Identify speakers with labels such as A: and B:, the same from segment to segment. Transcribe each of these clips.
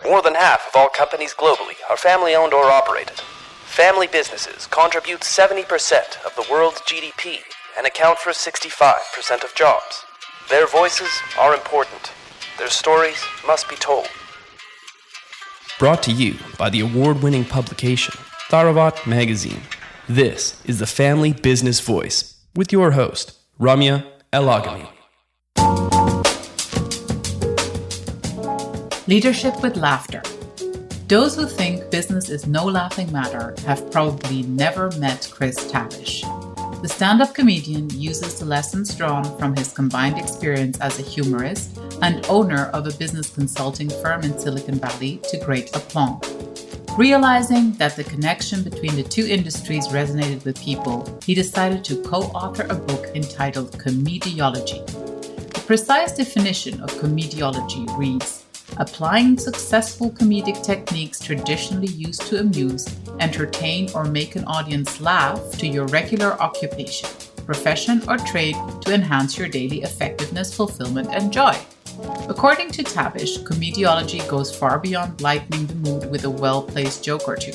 A: More than half of all companies globally are family-owned or operated. Family businesses contribute 70% of the world's GDP and account for 65% of jobs. Their voices are important. Their stories must be told. Brought to you by the award-winning publication, Tharawat magazine. This is the Family Business Voice with your host, Ramya Elagami.
B: Leadership with laughter. Those who think business is no laughing matter have probably never met Chris Tabish. The stand-up comedian uses the lessons drawn from his combined experience as a humorist and owner of a business consulting firm in Silicon Valley to great aplomb. Realizing that the connection between the two industries resonated with people, he decided to co-author a book entitled Comediology. The precise definition of comediology reads, applying successful comedic techniques traditionally used to amuse, entertain, or make an audience laugh to your regular occupation, profession, or trade to enhance your daily effectiveness, fulfillment, and joy. According to Tabish, comediology goes far beyond lightening the mood with a well-placed joke or two.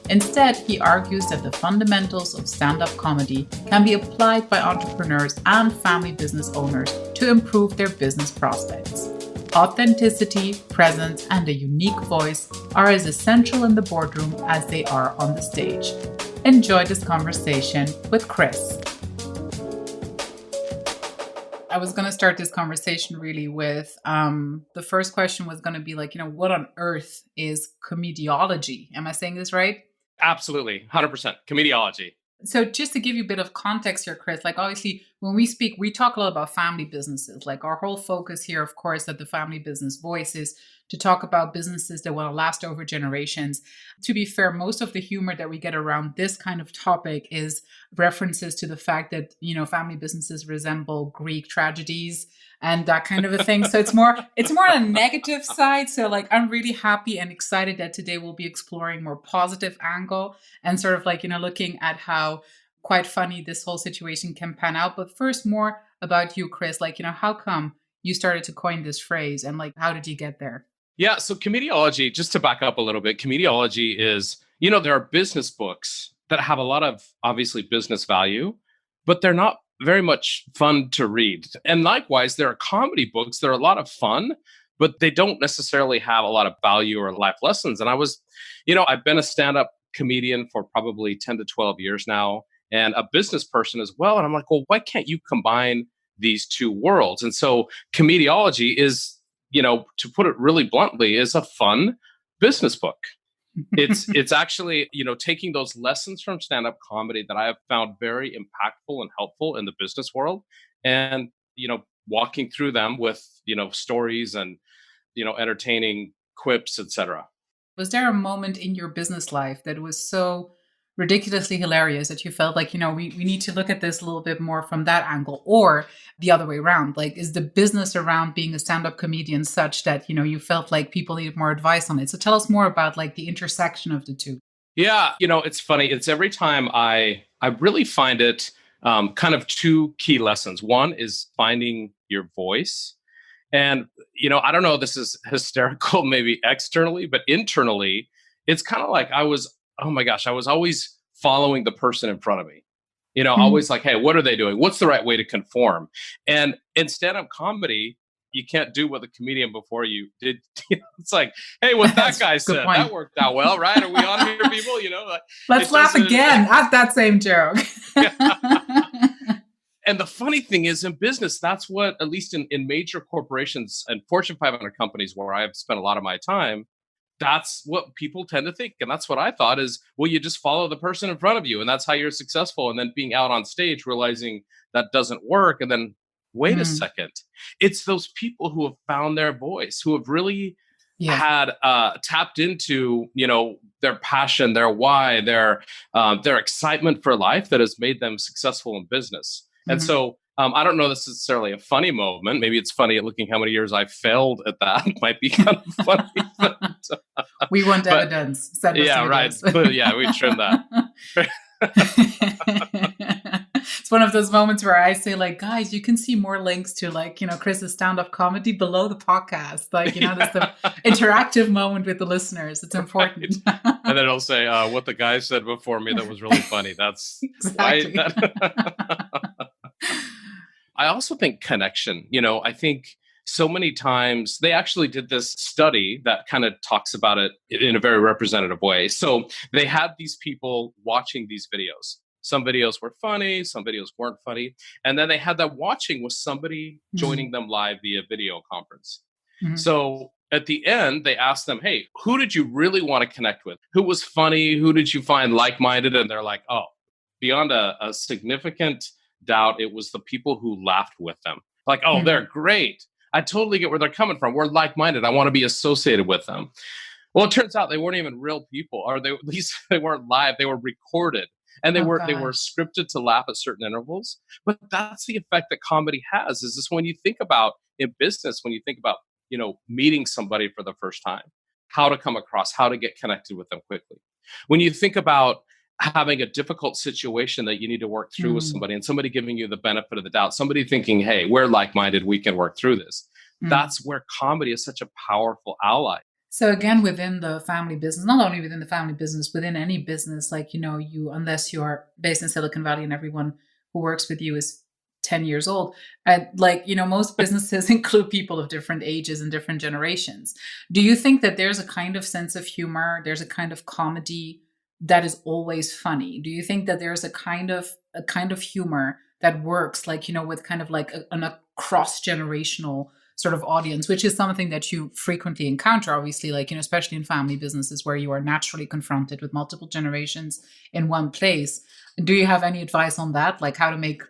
B: Instead, he argues that the fundamentals of stand-up comedy can be applied by entrepreneurs and family business owners to improve their business prospects. Authenticity, presence, and a unique voice are as essential in the boardroom as they are on the stage. Enjoy this conversation with Chris. I was going to start this conversation really with the first question was going to be like, what on earth is comediology? Am I saying this right?
C: Absolutely. 100%. Comediology.
B: So just to give you a bit of context here, Chris, like obviously when we speak, we talk a lot about family businesses. Like our whole focus here, of course, at the Family Business Voice is to talk about businesses that want to last over generations. To be fair, most of the humor that we get around this kind of topic is references to the fact that, family businesses resemble Greek tragedies and that kind of a thing. So it's more on a negative side. So like, I'm really happy and excited that today we'll be exploring more positive angle and sort of like, looking at how quite funny this whole situation can pan out. But first, more about you, Chris, like, how come you started to coin this phrase and like, how did you get there?
C: Yeah. So comediology, just to back up a little bit, comediology is, there are business books that have a lot of obviously business value, but they're not very much fun to read. And likewise, there are comedy books that are a lot of fun, but they don't necessarily have a lot of value or life lessons. And I was, I've been a stand-up comedian for probably 10 to 12 years now and a business person as well. And I'm like, well, why can't you combine these two worlds? And so comediology is, to put it really bluntly, is a fun business book. It's actually, taking those lessons from stand-up comedy that I have found very impactful and helpful in the business world and, walking through them with, stories and, entertaining quips, etc.
B: Was there a moment in your business life that was so ridiculously hilarious that you felt like, we need to look at this a little bit more from that angle, or the other way around? Like, is the business around being a stand-up comedian such that, you felt like people needed more advice on it? So tell us more about like the intersection of the two.
C: Yeah. it's funny. It's every time I really find it kind of two key lessons. One is finding your voice. And, I don't know, this is hysterical, maybe externally, but internally, it's kind of like I was always following the person in front of me, always like, hey, what are they doing? What's the right way to conform? And in stand-up comedy, you can't do what the comedian before you did. It's like, hey, what that guy said, that worked out well, right? Are we on here, people?
B: Let's laugh again at that same joke.
C: And the funny thing is in business, that's what, at least in major corporations and Fortune 500 companies where I've spent a lot of my time, that's what people tend to think. And that's what I thought is, well, you just follow the person in front of you and that's how you're successful. And then being out on stage, realizing that doesn't work. And then wait a second, it's those people who have found their voice, who have really had tapped into, their passion, their why, their excitement for life that has made them successful in business. And so I don't know necessarily a funny moment. Maybe it's funny at looking how many years I failed at that. Might be kind of funny.
B: We want evidence.
C: Yeah, right. But yeah, we trimmed that.
B: It's one of those moments where I say, like, guys, you can see more links to, like, Chris's stand-up comedy below the podcast. Like, there's the interactive moment with the listeners. It's important.
C: Right. And then it'll say, what the guy said before me that was really funny. That's
B: exactly.
C: I also think connection. I think so many times they actually did this study that kind of talks about it in a very representative way. So they had these people watching these videos. Some videos were funny, some videos weren't funny. And then they had them watching with somebody joining them live via video conference. Mm-hmm. So at the end, they asked them, hey, who did you really want to connect with? Who was funny? Who did you find like-minded? And they're like, oh, beyond a significant doubt, it was the people who laughed with them. Like, oh, they're great. I totally get where they're coming from. We're like-minded. I want to be associated with them. Well, it turns out they weren't even real people, or at least they weren't live. They were recorded, and they were scripted to laugh at certain intervals. But that's the effect that comedy has. Is this when you think about in business, when you think about meeting somebody for the first time, how to come across, how to get connected with them quickly. When you think about having a difficult situation that you need to work through with somebody, and somebody giving you the benefit of the doubt, somebody thinking, hey, we're like-minded, we can work through this. That's where comedy is such a powerful ally.
B: So again, within the family business, not only within the family business, within any business, like, unless you are based in Silicon Valley and everyone who works with you is 10 years old, most businesses include people of different ages and different generations. Do you think that there's a kind of sense of humor, there's a kind of comedy that is always funny? Do you think that there's a kind of humor that works, with kind of like a cross-generational sort of audience, which is something that you frequently encounter, obviously, especially in family businesses where you are naturally confronted with multiple generations in one place. Do you have any advice on that? Like how to make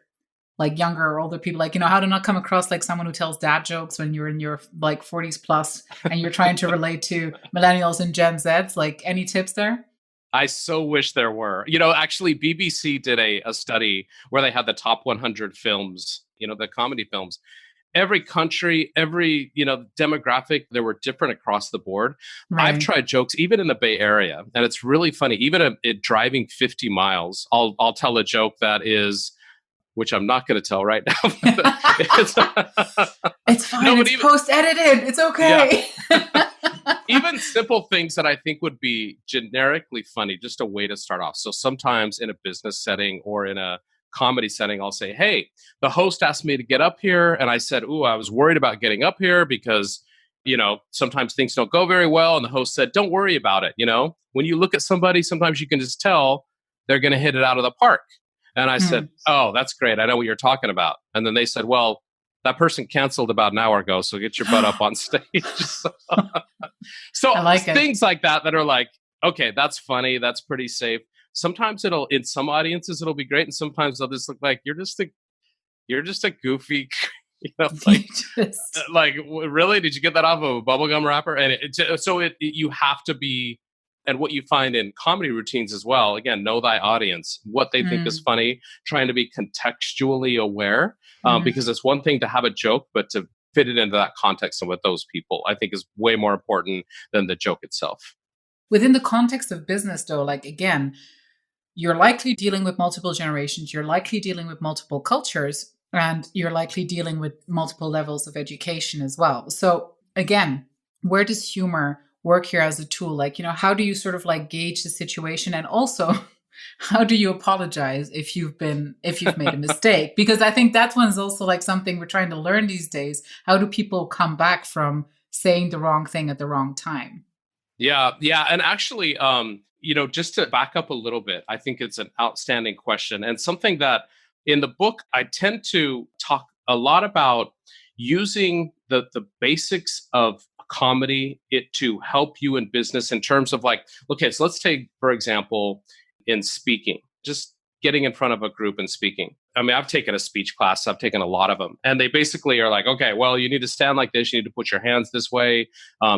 B: younger or older people, how to not come across like someone who tells dad jokes when you're in your 40s plus and you're trying to relate to millennials and Gen Zs? Any tips there?
C: I so wish there were. Actually, BBC did a study where they had the top 100 films, the comedy films. Every country, every, demographic, they were different across the board. Right. I've tried jokes, even in the Bay Area, and it's really funny. Even driving 50 miles, I'll tell a joke that is, which I'm not going to tell right now.
B: It's fine. It's post-edited. It's okay.
C: Yeah. Even simple things that I think would be generically funny, just a way to start off. So sometimes in a business setting or in a comedy setting, I'll say, hey, the host asked me to get up here. And I said, I was worried about getting up here because, sometimes things don't go very well. And the host said, don't worry about it. When you look at somebody, sometimes you can just tell they're going to hit it out of the park. And I said, oh, that's great. I know what you're talking about. And then they said, well, that person canceled about an hour ago, so get your butt up on stage. So things like that are like, okay, that's funny. That's pretty safe. Sometimes in some audiences, it'll be great. And sometimes they'll just look like you're just a goofy, really? Did you get that off of a bubblegum wrapper? And you have to be, and what you find in comedy routines as well, again, know thy audience, what they think is funny, trying to be contextually aware, because it's one thing to have a joke, but to fit it into that context and with those people, I think is way more important than the joke itself.
B: Within the context of business, though, again, you're likely dealing with multiple generations, you're likely dealing with multiple cultures, and you're likely dealing with multiple levels of education as well. So again, where does humor work here as a tool? How do you sort of gauge the situation? And also, how do you apologize if you've made a mistake? Because I think that one's also something we're trying to learn these days. How do people come back from saying the wrong thing at the wrong time?
C: Yeah. And actually, just to back up a little bit, I think it's an outstanding question and something that in the book, I tend to talk a lot about using the basics of comedy to help you in business in terms of okay, so let's take, for example, in speaking, just getting in front of a group and speaking. I mean, I've taken a speech class, I've taken a lot of them, and they basically are like, okay, well, you need to stand like this, you need to put your hands this way,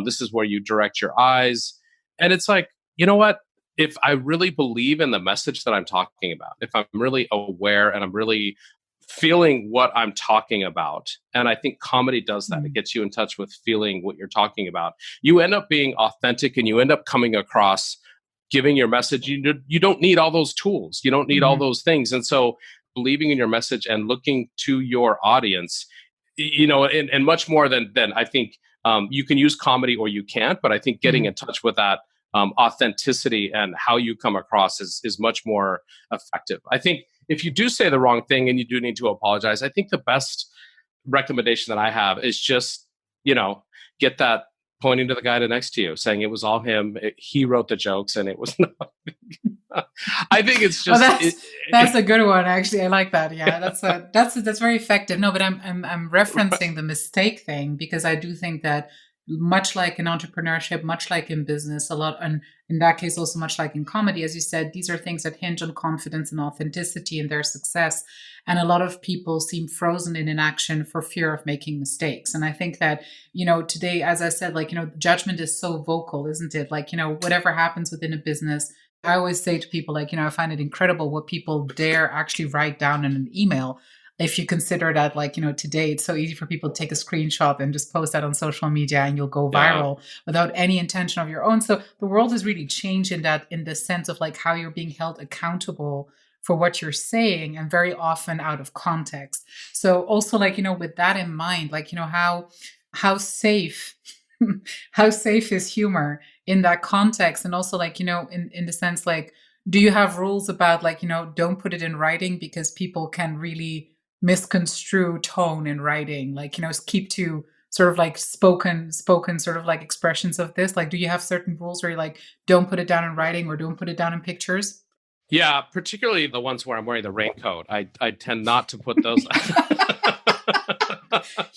C: this is where you direct your eyes. And it's like, you know what? If I really believe in the message that I'm talking about, if I'm really aware and I'm really feeling what I'm talking about, and I think comedy does that. It gets you in touch with feeling what you're talking about. You end up being authentic and you end up coming across giving your message. You don't need all those tools. You don't need all those things. And so believing in your message and looking to your audience, and much more than I think you can use comedy or you can't, but I think getting in touch with that authenticity and how you come across is much more effective. I think if you do say the wrong thing and you do need to apologize, I think the best recommendation that I have is just, get that pointing to the guy next to you, saying it was all him. He wrote the jokes, and it was not. I think it's just
B: that's a good one. Actually, I like that. Yeah, that's very effective. No, but I'm referencing the mistake thing because I do think that much like in entrepreneurship, much like in business, a lot, and in that case also much like in comedy, as you said, these are things that hinge on confidence and authenticity and their success. And a lot of people seem frozen in inaction for fear of making mistakes. And I think that, today, as I said, judgment is so vocal, isn't it? Whatever happens within a business, I always say to people, I find it incredible what people dare actually write down in an email. If you consider that, today it's so easy for people to take a screenshot and just post that on social media and you'll go viral without any intention of your own. So the world has really changed in the sense of how you're being held accountable for what you're saying, and very often out of context. So also with that in mind, how safe how safe is humor in that context? And also in the sense, do you have rules about don't put it in writing because people can really misconstrue tone in writing, keep to sort of spoken sort of expressions of this? Do you have certain rules where you don't put it down in writing or don't put it down in pictures?
C: Yeah, particularly the ones where I'm wearing the raincoat. I tend not to put those.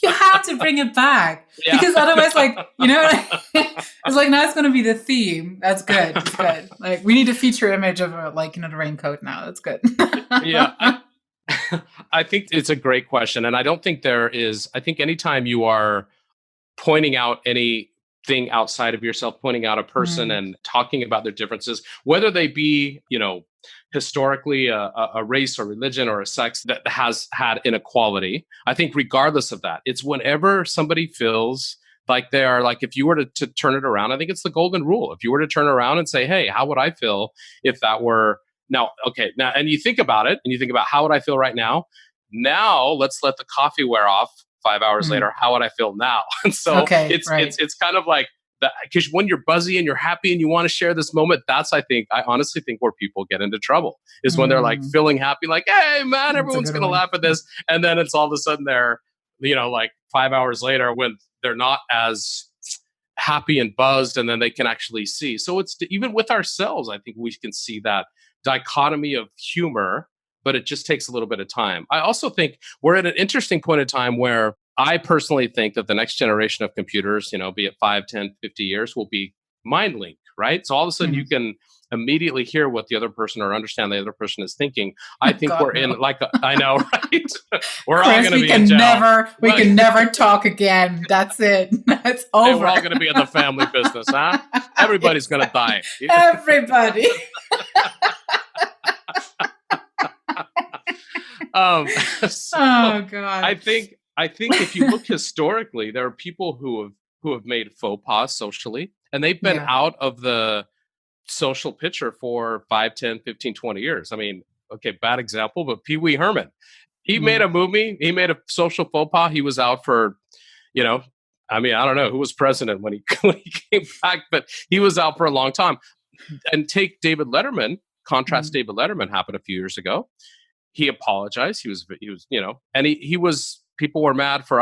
B: You have to bring it back because otherwise, it's now it's going to be the theme. That's good. It's good. We need a feature image of the raincoat now. That's good.
C: Yeah. I think it's a great question. And I don't think there is, I think anytime you are pointing out anything outside of yourself, pointing out a person and talking about their differences, whether they be, historically a race or religion or a sex that has had inequality, I think regardless of that, it's whenever somebody feels like they are, if you were to turn it around, I think it's the golden rule. If you were to turn around and say, hey, how would I feel if that were now, and you think about it and you think about how would I feel right now? Now let's let the coffee wear off 5 hours later. How would I feel now? And so it's kind of like that, because when you're buzzy and you're happy and you want to share this moment, I honestly think where people get into trouble is when they're feeling happy, hey man, everyone's going to laugh at this. And then it's all of a sudden they're, 5 hours later when they're not as happy and buzzed, and then they can actually see. So it's even with ourselves, I think we can see that dichotomy of humor, but it just takes a little bit of time. I also think we're at an interesting point in time where I personally think that the next generation of computers, be it 5, 10, 50 years, will be mind linked, right? So all of a sudden you can immediately hear what the other person or understand the other person is thinking. I think we're in I know, right? We're all going to be in jail.
B: We can never talk again. That's it. It's over.
C: Hey, we're all going to be in the family business, huh? Everybody's going to die.
B: Everybody. Oh God.
C: I think if you look historically, there are people who have made faux pas socially, and they've been out of the social picture for 5, 10, 15, 20 years. I mean, bad example, but Pee Wee Herman. He made a movie, he made a social faux pas. He was out for, I don't know who was president when he came back, but he was out for a long time. And take David Letterman, David Letterman happened a few years ago. He apologized. He was, and he was, people were mad for,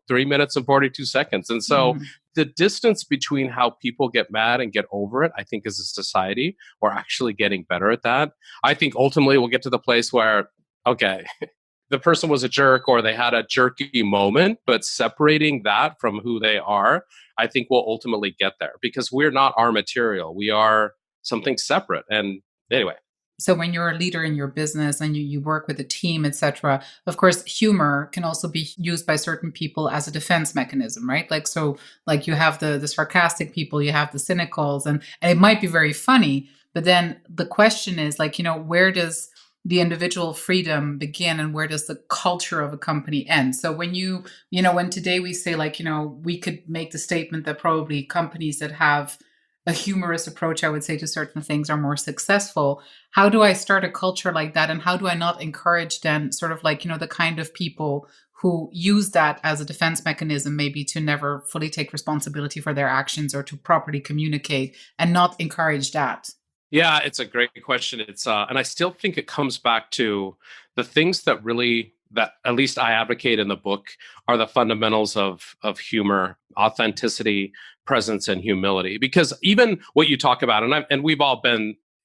C: 3 minutes and 42 seconds. And so the distance between how people get mad and get over it, I think as a society, we're actually getting better at that. I think ultimately we'll get to the place where, the person was a jerk or they had a jerky moment, but separating that from who they are, I think we'll ultimately get there, because we're not our material. We are something separate. And anyway.
B: So when you're a leader in your business and you work with a team, etc., of course, humor can also be used by certain people as a defense mechanism, right? You have the sarcastic people, you have the cynicals, and it might be very funny, but then the question is where does the individual freedom begin and where does the culture of a company end? So when when today we say we could make the statement that probably companies that have a humorous approach, I would say, to certain things are more successful. How do I start a culture like that? And how do I not encourage then sort of like, the kind of people who use that as a defense mechanism, maybe to never fully take responsibility for their actions or to properly communicate, and not encourage that?
C: Yeah, it's a great question. And I still think it comes back to the things that at least I advocate in the book are the fundamentals of humor, authenticity, presence, and humility. Because even what you talk about, and we've all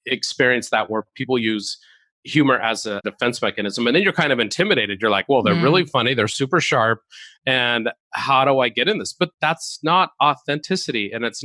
C: experienced that, where people use humor as a defense mechanism, and then you're kind of intimidated. You're like, well, they're really funny, they're super sharp, and how do I get in this? But that's not authenticity, and it's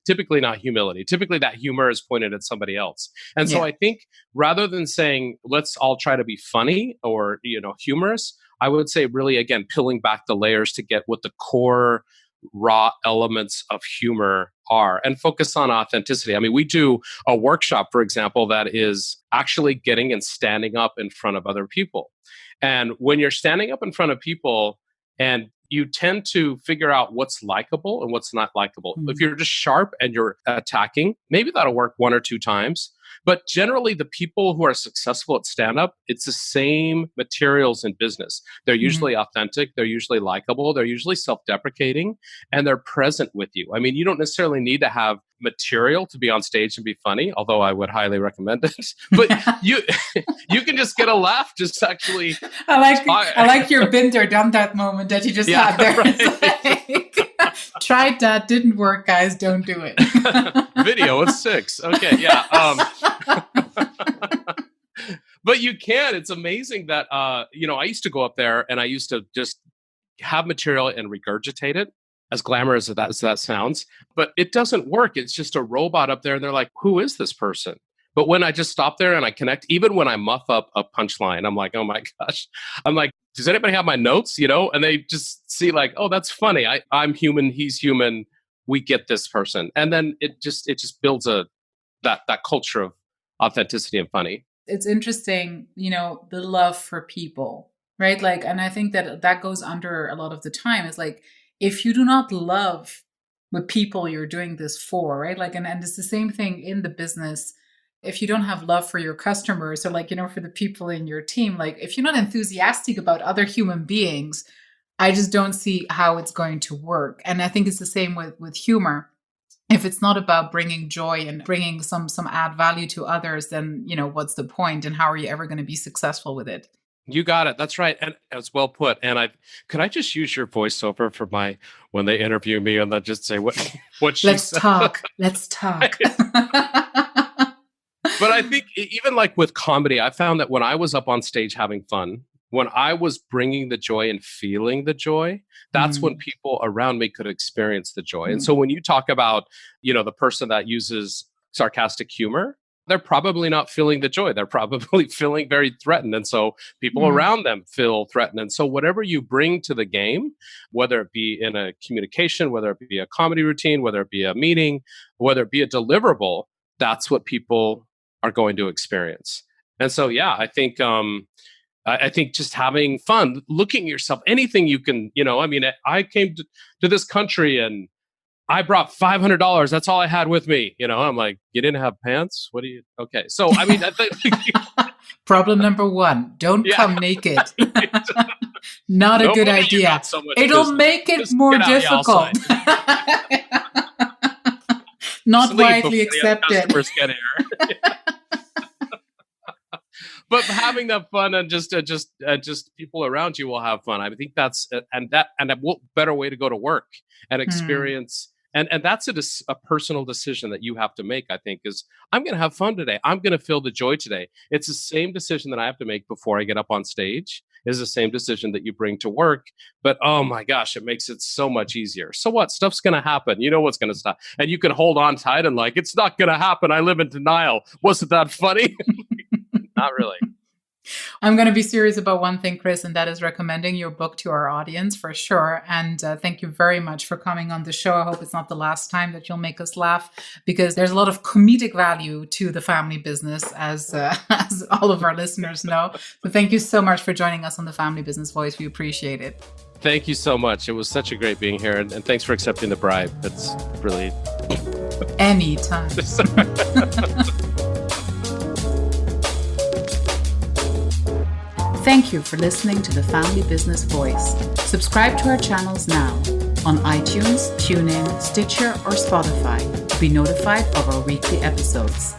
C: typically not humility. Typically that humor is pointed at somebody else. And so I think rather than saying let's all try to be funny or humorous, I would say really, again, peeling back the layers to get what the core raw elements of humor are and focus on authenticity. I mean, we do a workshop, for example, that is actually getting and standing up in front of other people. And when you're standing up in front of people, and you tend to figure out what's likable and what's not likable. If you're just sharp and you're attacking, maybe that'll work one or two times. But generally, the people who are successful at stand-up, it's the same materials in business. They're usually authentic, they're usually likable, they're usually self-deprecating, and they're present with you. I mean, you don't necessarily need to have material to be on stage and be funny, although I would highly recommend it. But you can just get a laugh, just actually.
B: I like your been there, done that moment that you just had there. Right. Tried that, didn't work, guys, don't do it.
C: Video at 6. Okay, yeah. But you can. It's amazing that, I used to go up there and I used to just have material and regurgitate it, as glamorous as that sounds. But it doesn't work. It's just a robot up there and they're like, who is this person? But when I just stop there and I connect, even when I muff up a punchline, I'm like, oh my gosh. I'm like, does anybody have my notes? And they just see like, oh, that's funny. I'm human. He's human. We get this person. And then it just builds that culture of authenticity and funny.
B: It's interesting, the love for people, right? Like, and I think that goes under a lot of the time. Is like, if you do not love the people you're doing this for, right? Like, and it's the same thing in the business. If you don't have love for your customers or like, for the people in your team, like if you're not enthusiastic about other human beings, I just don't see how it's going to work. And I think it's the same with humor. If it's not about bringing joy and bringing some add value to others, then, what's the point and how are you ever going to be successful with it?
C: You got it. That's right. And it's well put. And could I just use your voiceover for when they interview me and they'll just say what she
B: Let's
C: said.
B: Let's talk.
C: But I think even like with comedy, I found that when I was up on stage having fun, when I was bringing the joy and feeling the joy, that's when people around me could experience the joy. And so when you talk about, the person that uses sarcastic humor, they're probably not feeling the joy. They're probably feeling very threatened. And so people around them feel threatened. And so whatever you bring to the game, whether it be in a communication, whether it be a comedy routine, whether it be a meeting, whether it be a deliverable, that's what people are going to experience. And so, yeah, I think just having fun, looking at yourself, anything you can, I came to this country and I brought $500. That's all I had with me. I'm like, you didn't have pants? Okay. So, I mean,
B: problem number 1, don't come naked. Not a good idea. It'll make it more difficult. Not widely accepted. But having that fun and just people around you will have fun. I think that's a better way to go to work and experience. And that's a personal decision that you have to make, I think, is I'm going to have fun today. I'm going to feel the joy today. It's the same decision that I have to make before I get up on stage. Is the same decision that you bring to work. But oh my gosh, it makes it so much easier. So what? Stuff's going to happen. You know what's going to stop. And you can hold on tight and like, it's not going to happen. I live in denial. Wasn't that funny? Not really. I'm going to be serious about one thing, Chris, and that is recommending your book to our audience for sure. And thank you very much for coming on the show. I hope it's not the last time that you'll make us laugh, because there's a lot of comedic value to the family business, as all of our listeners know. So thank you so much for joining us on the Family Business Voice. We appreciate it.
C: Thank you so much. It was such a great being here. And thanks for accepting the bribe. It's really
B: Anytime. Thank you for listening to The Family Business Voice. Subscribe to our channels now on iTunes, TuneIn, Stitcher, or Spotify to be notified of our weekly episodes.